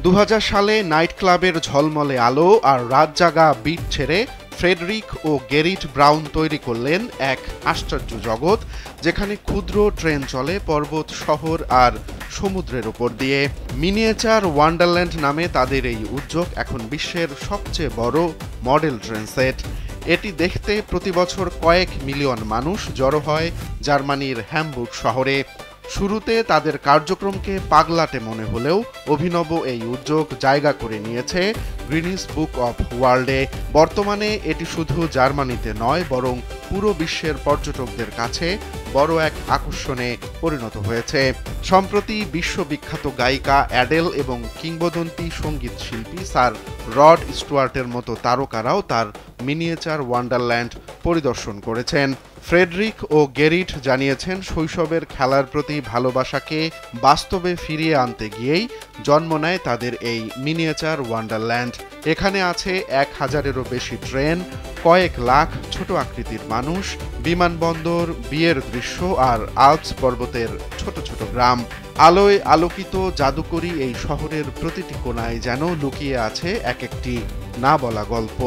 ২০০০ সালে নাইট ক্লাবের ঝলমলে আলো আর রাত জাগা বিট ছেড়ে ফ্রেডরিক ও গেরিট ব্রাউন তৈরি করলেন এক আশ্চর্য জগৎ, যেখানে ক্ষুদ্র ট্রেন চলে পর্বত, শহর আর সমুদ্রের উপর দিয়ে। মিনিয়েচার ওয়ান্ডারল্যান্ড নামে তাদের এই উদ্যোগ এখন বিশ্বের সবচেয়ে বড় মডেল ট্রেন সেট। এটি দেখতে প্রতি বছর কয়েক মিলিয়ন মানুষ জড়ো হয় জার্মানির হ্যামবুর্গ শহরে। শুরুতে তাদের কার্যক্রমকে পাগলাটে মনে হলেও অভিনব এই উদ্যোগ জায়গা করে নিয়েছে গিনেস বুক অব ওয়ার্ল্ডে। বর্তমানে এটি শুধু জার্মানিতে নয়, বরং পুরো বিশ্বের পর্যটকদের কাছে বড় এক আকর্ষণে পরিণত হয়েছে। সম্প্রতি বিশ্ববিখ্যাত গায়িকা অ্যাডেল এবং কিংবদন্তি সঙ্গীত শিল্পী স্যার রড স্টুয়ার্টের মতো তারকারাও তার মিনিয়েচার ওয়ান্ডারল্যান্ড পরিদর্শন করেছেন। ফ্রেডরিক ও গেরিট জানিয়েছেন, শৈশবের খেলার প্রতি ভালোবাসাকে বাস্তবে ফিরিয়ে আনতে গিয়েই জন্ম নেয় তাদের এই মিনিয়েচার ওয়ান্ডারল্যান্ড। এখানে আছে ১,০০০-এরও বেশি ট্রেন, কয়েক লাখ ছোট আকৃতির মানুষ, বিমানবন্দর, বিয়ের দৃশ্য আর আল্পস পর্বতের ছোট ছোট গ্রাম। আলোয় আলোকিত জাদুকরী এই শহরের প্রতিটি কোণায় যেন লুকিয়ে আছে এক একটি না বলা গল্প।